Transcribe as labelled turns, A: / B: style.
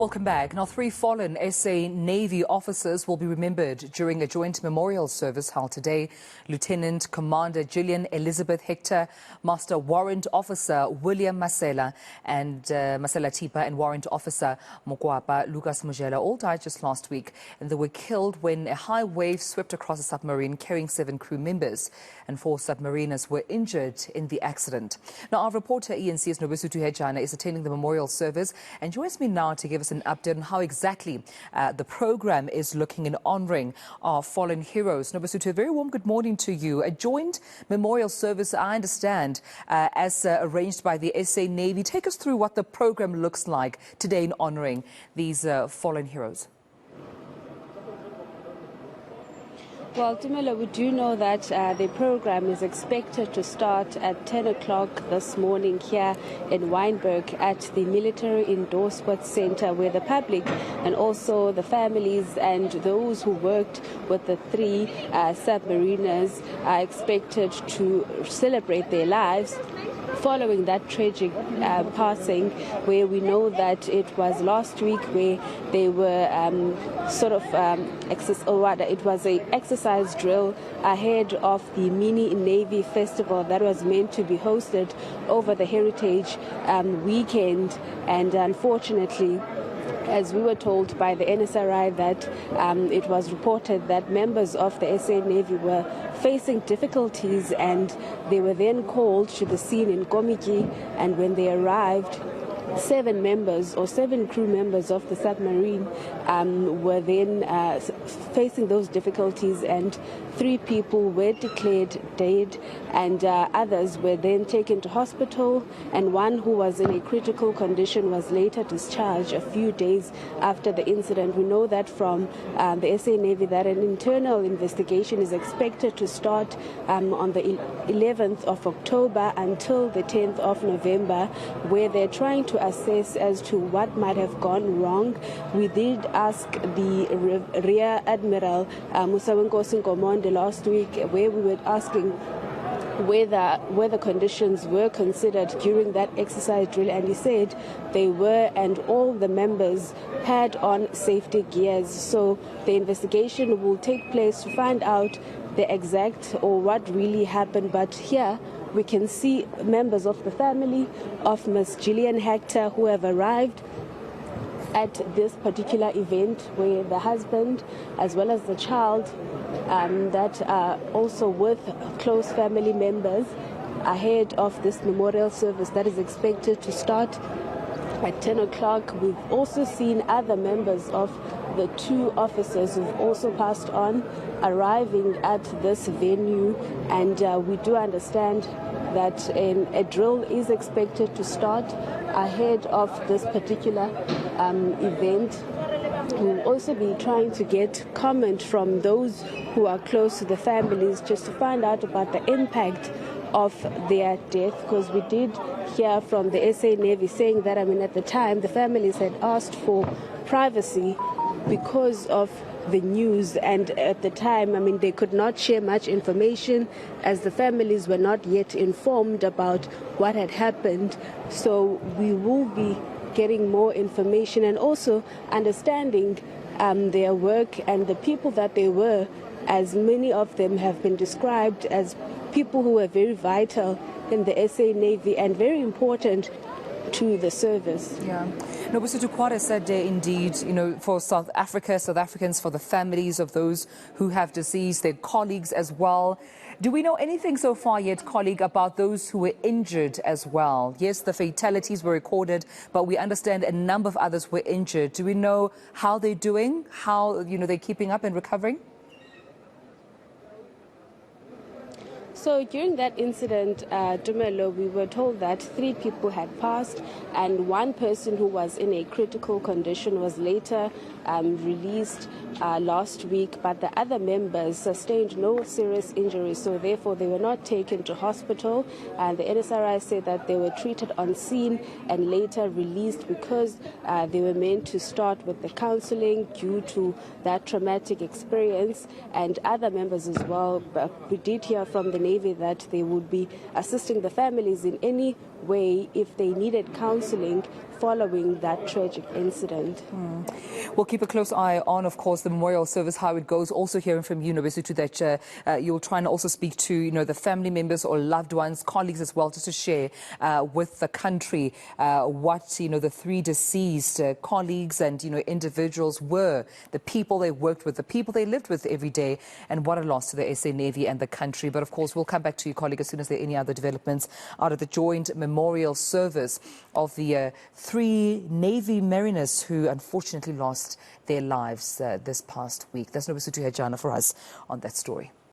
A: Welcome back. Now, 3 fallen SA Navy officers will be remembered during a joint memorial service held today. Lieutenant Commander Gillian Elizabeth Hector, Master Warrant Officer William Masela and Mathipa, and Warrant Officer Mmokwapa Mojela all died just last week, and they were killed when a high wave swept across a submarine carrying 7 crew members, and 4 submariners were injured in the accident. Now, our reporter eNCA's Nobesuthu Hejana is attending the memorial service and joins me now to give us an update on how exactly the program is looking in honouring our fallen heroes. Nobesuthu, a very warm good morning to you. A joint memorial service, I understand, as arranged by the SA Navy. Take us through what the program looks like today in honouring these fallen heroes.
B: Well, Tumelo, we do know that the program is expected to start at 10 o'clock this morning here in Wynberg at the Military Indoor Sports Center, where the public and also the families and those who worked with the 3 submariners are expected to celebrate their lives following that tragic passing, where we know that it was last week where they were it was a exercise drill ahead of the mini Navy festival that was meant to be hosted over the Heritage weekend, and unfortunately, as we were told by the NSRI, that it was reported that members of the SA Navy were facing difficulties, and they were then called to the scene in Komiki, and when they arrived, 7 crew members of the submarine were then facing those difficulties, and 3 people were declared dead, and others were then taken to hospital, and one who was in a critical condition was later discharged a few days after the incident. We know that from the SA Navy that an internal investigation is expected to start on the 11th of October until the 10th of November, where they're trying to assess as to what might have gone wrong. We did ask the Rear Admiral Musawenkosi Nkomonde last week, where we were asking whether conditions were considered during that exercise drill, and he said they were, and all the members had on safety gears. So the investigation will take place to find out the exact or what really happened. But here we can see members of the family of Miss Gillian Hector who have arrived at this particular event, where the husband as well as the child that are also with close family members ahead of this memorial service that is expected to start at 10 o'clock. We've also seen other members of the 2 officers who've also passed on arriving at this venue, and we do understand that a drill is expected to start ahead of this particular event. We'll also be trying to get comment from those who are close to the families, just to find out about the impact of their death, because we did hear from the SA Navy saying that, at the time the families had asked for privacy because of the news, and at the time, they could not share much information as the families were not yet informed about what had happened. So we will be getting more information and also understanding their work and the people that they were, as many of them have been described as people who were very vital in the SA Navy and very important to the service.
A: Yeah. Nobesuthu, quite a sad day indeed, for South Africans, for the families of those who have deceased, their colleagues as well. Do we know anything so far yet, colleague, about those who were injured as well? Yes, the fatalities were recorded, but we understand a number of others were injured. Do we know how they're doing, how, they're keeping up and recovering?
B: So during that incident, Dumelo, we were told that 3 people had passed, and 1 person who was in a critical condition was later released last week, but the other members sustained no serious injuries, so therefore they were not taken to hospital, and the NSRI said that they were treated on scene and later released because they were meant to start with the counseling due to that traumatic experience, and other members as well. But we did hear from the Navy that they would be assisting the families in any way if they needed counseling following that tragic incident.
A: We'll keep a close eye on, of course, the memorial service, how it goes. Also hearing from you, Nobesuthu, that you'll try and also speak to, the family members or loved ones, colleagues as well, just to share with the country what, the three deceased colleagues and, individuals were, the people they worked with, the people they lived with every day, and what a loss to the SA Navy and the country. But, of course, we'll come back to you, colleague, as soon as there are any other developments out of the joint memorial service of the three Navy mariners who unfortunately lost their lives this past week. That's Nobesuthu Hejana for us on that story.